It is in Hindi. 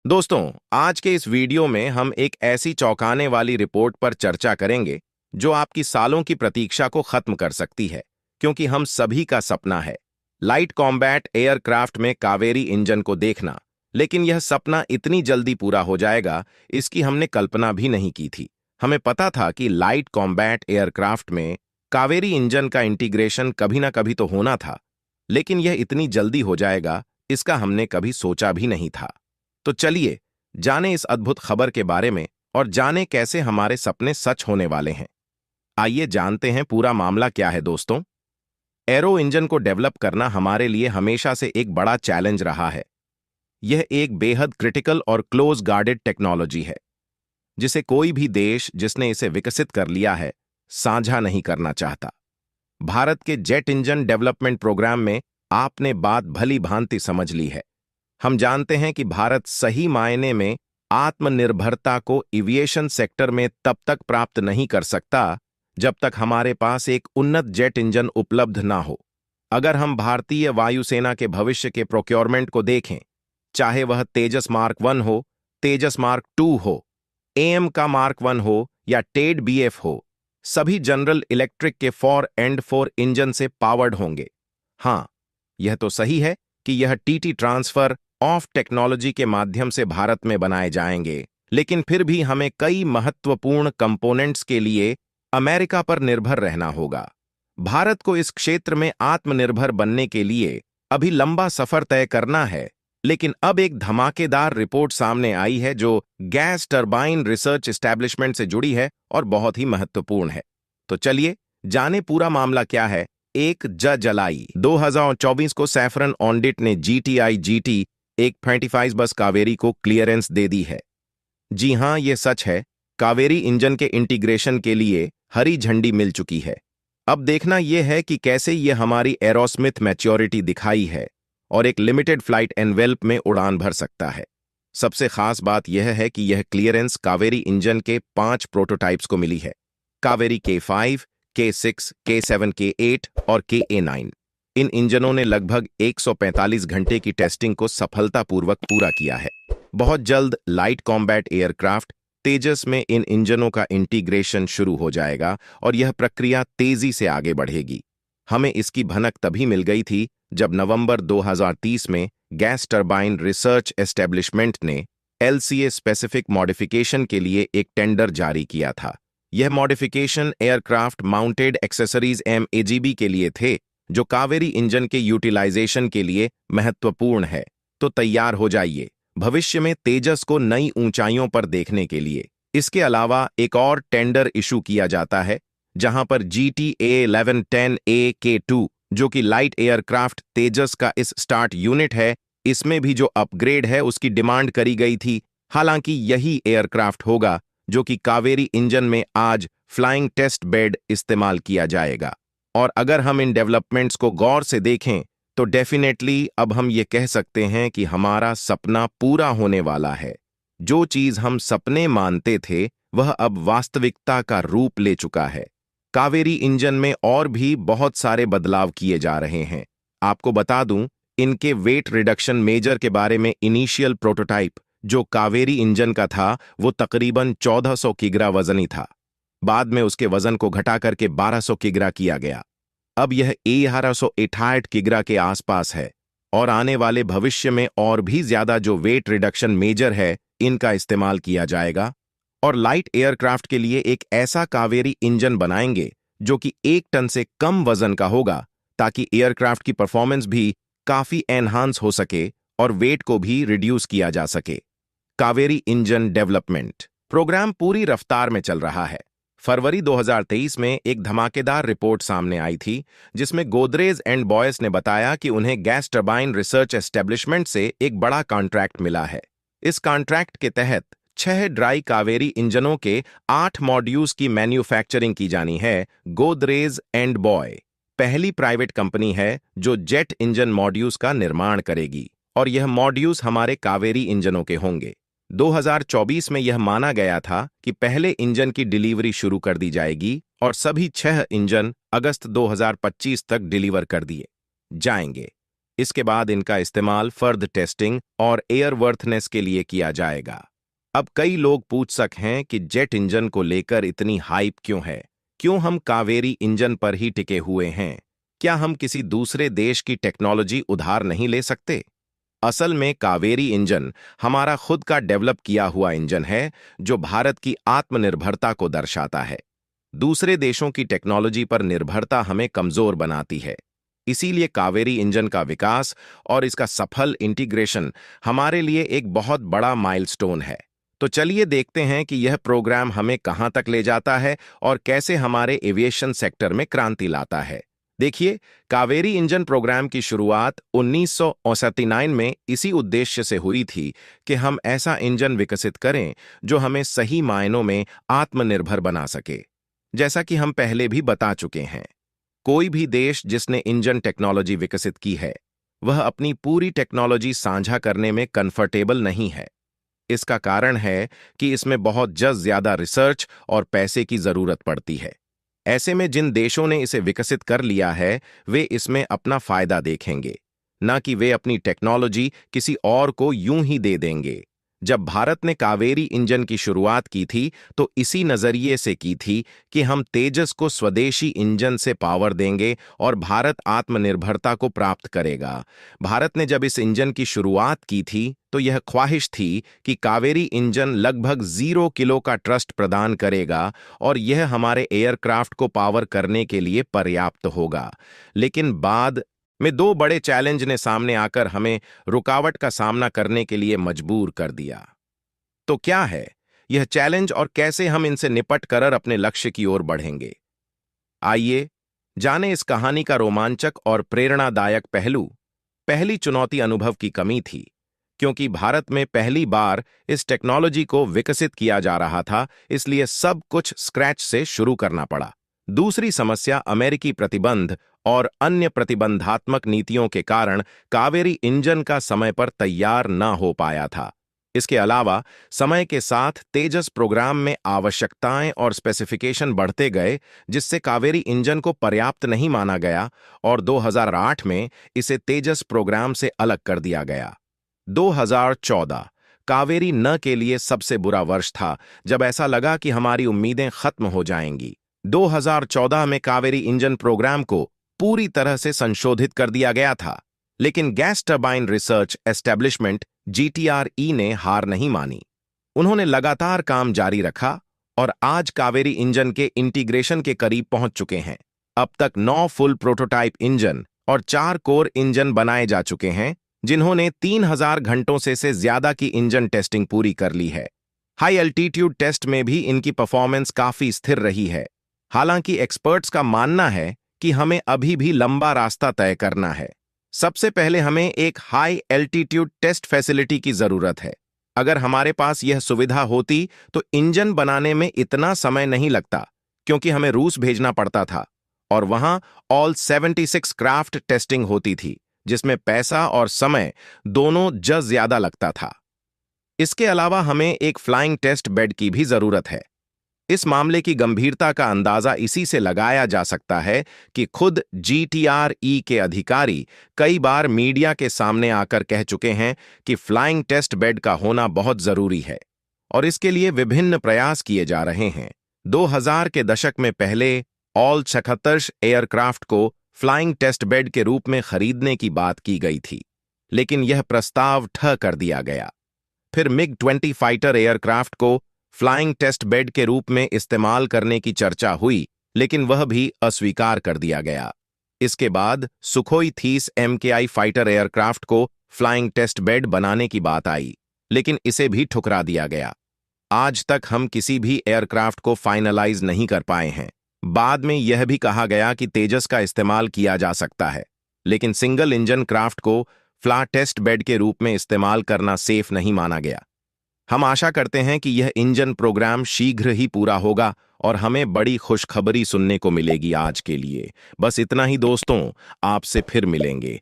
दोस्तों, आज के इस वीडियो में हम एक ऐसी चौंकाने वाली रिपोर्ट पर चर्चा करेंगे जो आपकी सालों की प्रतीक्षा को खत्म कर सकती है, क्योंकि हम सभी का सपना है लाइट कॉम्बैट एयरक्राफ्ट में कावेरी इंजन को देखना। लेकिन यह सपना इतनी जल्दी पूरा हो जाएगा, इसकी हमने कल्पना भी नहीं की थी। हमें पता था कि लाइट कॉम्बैट एयरक्राफ्ट में कावेरी इंजन का इंटीग्रेशन कभी ना कभी तो होना था, लेकिन यह इतनी जल्दी हो जाएगा, इसका हमने कभी सोचा भी नहीं था। तो चलिए जाने इस अद्भुत खबर के बारे में और जाने कैसे हमारे सपने सच होने वाले हैं। आइए जानते हैं पूरा मामला क्या है दोस्तों। एरो इंजन को डेवलप करना हमारे लिए हमेशा से एक बड़ा चैलेंज रहा है। यह एक बेहद क्रिटिकल और क्लोज गार्डेड टेक्नोलॉजी है, जिसे कोई भी देश जिसने इसे विकसित कर लिया है, साझा नहीं करना चाहता। भारत के जेट इंजन डेवलपमेंट प्रोग्राम में आपने बात भली भांति समझ ली है। हम जानते हैं कि भारत सही मायने में आत्मनिर्भरता को एविएशन सेक्टर में तब तक प्राप्त नहीं कर सकता जब तक हमारे पास एक उन्नत जेट इंजन उपलब्ध ना हो। अगर हम भारतीय वायुसेना के भविष्य के प्रोक्योरमेंट को देखें, चाहे वह तेजस मार्क 1 हो, तेजस मार्क 2 हो, एएम का मार्क 1 हो या टेड बीएफ हो, सभी जनरल इलेक्ट्रिक के 4 इंजन से पावर्ड होंगे। हाँ, यह तो सही है कि यह टीटी ट्रांसफर ऑफ टेक्नोलॉजी के माध्यम से भारत में बनाए जाएंगे, लेकिन फिर भी हमें कई महत्वपूर्ण कंपोनेंट्स के लिए अमेरिका पर निर्भर रहना होगा। भारत को इस क्षेत्र में आत्मनिर्भर बनने के लिए अभी लंबा सफर तय करना है, लेकिन अब एक धमाकेदार रिपोर्ट सामने आई है जो गैस टरबाइन रिसर्च एस्टेब्लिशमेंट से जुड़ी है और बहुत ही महत्वपूर्ण है। तो चलिए जाने पूरा मामला क्या है। 1 जुलाई 2024 को सैफरन ऑडिट ने GTI-GT 125 बस कावेरी को क्लियरेंस दे दी है। जी हां, यह सच है, कावेरी इंजन के इंटीग्रेशन के लिए हरी झंडी मिल चुकी है। अब देखना यह है कि कैसे यह हमारी एरोस्मिथ मैच्योरिटी दिखाई है और एक लिमिटेड फ्लाइट एनवेल्प में उड़ान भर सकता है। सबसे खास बात यह है कि यह क्लियरेंस कावेरी इंजन के 5 प्रोटोटाइप्स को मिली है: Kaveri K5, K6, K7, K8 और KA9। इन इंजनों ने लगभग 145 घंटे की टेस्टिंग को सफलतापूर्वक पूरा किया है। बहुत जल्द लाइट कॉम्बैट एयरक्राफ्ट तेजस में इन इंजनों का इंटीग्रेशन शुरू हो जाएगा और यह प्रक्रिया तेजी से आगे बढ़ेगी। हमें इसकी भनक तभी मिल गई थी जब नवंबर 2030 में गैस टरबाइन रिसर्च एस्टेब्लिशमेंट ने LCA स्पेसिफिक मॉडिफिकेशन के लिए एक टेंडर जारी किया था। यह modification aircraft mounted accessories MAGB के लिए थे, जो कावेरी इंजन के यूटिलाइजेशन के लिए महत्वपूर्ण है। तो तैयार हो जाइए भविष्य में तेजस को नई ऊंचाइयों पर देखने के लिए। इसके अलावा एक और टेंडर इशू किया जाता है, जहां पर GTA-1110A-K2, जो कि लाइट एयरक्राफ्ट तेजस का इस स्टार्ट यूनिट है, इसमें भी जो अपग्रेड है उसकी डिमांड करी गई थी। हालांकि यही एयरक्राफ्ट होगा जो कि कावेरी इंजन में आज फ्लाइंग टेस्ट बेड इस्तेमाल किया जाएगा। और अगर हम इन डेवलपमेंट्स को गौर से देखें तो डेफिनेटली अब हम ये कह सकते हैं कि हमारा सपना पूरा होने वाला है। जो चीज हम सपने मानते थे वह अब वास्तविकता का रूप ले चुका है। कावेरी इंजन में और भी बहुत सारे बदलाव किए जा रहे हैं। आपको बता दूं, इनके वेट रिडक्शन मेजर के बारे में इनिशियल प्रोटोटाइप जो कावेरी इंजन का था वो तकरीबन 1400 किग्रा वजनी था। बाद में उसके वजन को घटा करके 1200 किग्रा किया गया। अब यह 1168 किग्रा के आसपास है और आने वाले भविष्य में और भी ज्यादा जो वेट रिडक्शन मेजर है इनका इस्तेमाल किया जाएगा। और लाइट एयरक्राफ्ट के लिए एक ऐसा कावेरी इंजन बनाएंगे जो कि 1 टन से कम वजन का होगा, ताकि एयरक्राफ्ट की परफॉर्मेंस भी काफी एनहांस हो सके और वेट को भी रिड्यूस किया जा सके। कावेरी इंजन डेवलपमेंट प्रोग्राम पूरी रफ्तार में चल रहा है। फरवरी 2023 में एक धमाकेदार रिपोर्ट सामने आई थी, जिसमें गोदरेज एंड बॉयस ने बताया कि उन्हें गैस टरबाइन रिसर्च एस्टेब्लिशमेंट से एक बड़ा कॉन्ट्रैक्ट मिला है। इस कॉन्ट्रैक्ट के तहत 6 ड्राई कावेरी इंजनों के 8 मॉड्यूल्स की मैन्युफैक्चरिंग की जानी है। गोदरेज एंड बॉय पहली प्राइवेट कंपनी है जो जेट इंजन मॉड्यूल्स का निर्माण करेगी और यह मॉड्यूल्स हमारे कावेरी इंजनों के होंगे। 2024 में यह माना गया था कि पहले इंजन की डिलीवरी शुरू कर दी जाएगी और सभी 6 इंजन अगस्त 2025 तक डिलीवर कर दिए जाएंगे। इसके बाद इनका इस्तेमाल फर्द टेस्टिंग और एयरवर्थनेस के लिए किया जाएगा। अब कई लोग पूछ सकते हैं कि जेट इंजन को लेकर इतनी हाइप क्यों है? क्यों हम कावेरी इंजन पर ही टिके हुए हैं? क्या हम किसी दूसरे देश की टेक्नोलॉजी उधार नहीं ले सकते? असल में कावेरी इंजन हमारा खुद का डेवलप किया हुआ इंजन है, जो भारत की आत्मनिर्भरता को दर्शाता है। दूसरे देशों की टेक्नोलॉजी पर निर्भरता हमें कमजोर बनाती है। इसीलिए कावेरी इंजन का विकास और इसका सफल इंटीग्रेशन हमारे लिए एक बहुत बड़ा माइलस्टोन है। तो चलिए देखते हैं कि यह प्रोग्राम हमें कहां तक ले जाता है और कैसे हमारे एविएशन सेक्टर में क्रांति लाता है। देखिए, कावेरी इंजन प्रोग्राम की शुरुआत 1969 में इसी उद्देश्य से हुई थी कि हम ऐसा इंजन विकसित करें जो हमें सही मायनों में आत्मनिर्भर बना सके। जैसा कि हम पहले भी बता चुके हैं, कोई भी देश जिसने इंजन टेक्नोलॉजी विकसित की है, वह अपनी पूरी टेक्नोलॉजी साझा करने में कंफर्टेबल नहीं है। इसका कारण है कि इसमें बहुत ज्यादा रिसर्च और पैसे की जरूरत पड़ती है। ऐसे में जिन देशों ने इसे विकसित कर लिया है, वे इसमें अपना फायदा देखेंगे, न कि वे अपनी टेक्नोलॉजी किसी और को यूं ही दे देंगे। जब भारत ने कावेरी इंजन की शुरुआत की थी, तो इसी नजरिए से की थी कि हम तेजस को स्वदेशी इंजन से पावर देंगे और भारत आत्मनिर्भरता को प्राप्त करेगा। भारत ने जब इस इंजन की शुरुआत की थी, तो यह ख्वाहिश थी कि कावेरी इंजन लगभग 0 किलो का ट्रस्ट प्रदान करेगा और यह हमारे एयरक्राफ्ट को पावर करने के लिए पर्याप्त होगा। लेकिन बाद में दो बड़े चैलेंज ने सामने आकर हमें रुकावट का सामना करने के लिए मजबूर कर दिया। तो क्या है यह चैलेंज और कैसे हम इनसे निपट कर अपने लक्ष्य की ओर बढ़ेंगे? आइए जाने इस कहानी का रोमांचक और प्रेरणादायक पहलू। पहली चुनौती अनुभव की कमी थी, क्योंकि भारत में पहली बार इस टेक्नोलॉजी को विकसित किया जा रहा था, इसलिए सब कुछ स्क्रैच से शुरू करना पड़ा। दूसरी समस्या अमेरिकी प्रतिबंध और अन्य प्रतिबंधात्मक नीतियों के कारण कावेरी इंजन का समय पर तैयार न हो पाया था। इसके अलावा समय के साथ तेजस प्रोग्राम में आवश्यकताएं और स्पेसिफिकेशन बढ़ते गए, जिससे कावेरी इंजन को पर्याप्त नहीं माना गया और 2008 में इसे तेजस प्रोग्राम से अलग कर दिया गया। 2014 कावेरी न के लिए सबसे बुरा वर्ष था, जब ऐसा लगा कि हमारी उम्मीदें खत्म हो जाएंगी। 2014 में कावेरी इंजन प्रोग्राम को पूरी तरह से संशोधित कर दिया गया था, लेकिन gas turbine research establishment GTRE ने हार नहीं मानी। उन्होंने लगातार काम जारी रखा और आज कावेरी इंजन के इंटीग्रेशन के करीब पहुंच चुके हैं। अब तक 9 फुल प्रोटोटाइप इंजन और 4 कोर इंजन बनाए जा चुके हैं, जिन्होंने 3000 घंटों से ज्यादा की इंजन टेस्टिंग पूरी कर ली है। हाई एल्टीट्यूड टेस्ट में भी इनकी परफॉर्मेंस काफी स्थिर रही है। हालांकि एक्सपर्ट्स का मानना है कि हमें अभी भी लंबा रास्ता तय करना है। सबसे पहले हमें एक हाई एल्टीट्यूड टेस्ट फैसिलिटी की जरूरत है। अगर हमारे पास यह सुविधा होती तो इंजन बनाने में इतना समय नहीं लगता, क्योंकि हमें रूस भेजना पड़ता था और वहां ऑल 76 क्राफ्ट टेस्टिंग होती थी, जिसमें पैसा और समय दोनों ज्यादा लगता था। इसके अलावा हमें एक फ्लाइंग टेस्ट बेड की भी जरूरत है। इस मामले की गंभीरता का अंदाजा इसी से लगाया जा सकता है कि खुद GTRE के अधिकारी कई बार मीडिया के सामने आकर कह चुके हैं कि फ्लाइंग टेस्ट बेड का होना बहुत जरूरी है और इसके लिए विभिन्न प्रयास किए जा रहे हैं। 2000 के दशक में पहले ऑल 76 एयरक्राफ्ट को फ्लाइंग टेस्ट बेड के रूप में खरीदने की बात की गई थी, लेकिन यह प्रस्ताव ठह कर दिया गया। फिर MiG-20 फाइटर एयरक्राफ्ट को फ्लाइंग टेस्ट बेड के रूप में इस्तेमाल करने की चर्चा हुई, लेकिन वह भी अस्वीकार कर दिया गया। इसके बाद सुखोई 30 MKI फाइटर एयरक्राफ्ट को फ्लाइंग टेस्ट बेड बनाने की बात आई, लेकिन इसे भी ठुकरा दिया गया। आज तक हम किसी भी एयरक्राफ्ट को फाइनलाइज नहीं कर पाए हैं। बाद में यह भी कहा गया कि तेजस का इस्तेमाल किया जा सकता है, लेकिन सिंगल इंजन क्राफ्ट को फ्लाइंग टेस्ट बेड के रूप में इस्तेमाल करना सेफ नहीं माना गया। हम आशा करते हैं कि यह इंजन प्रोग्राम शीघ्र ही पूरा होगा और हमें बड़ी खुशखबरी सुनने को मिलेगी। आज के लिए बस इतना ही दोस्तों, आपसे फिर मिलेंगे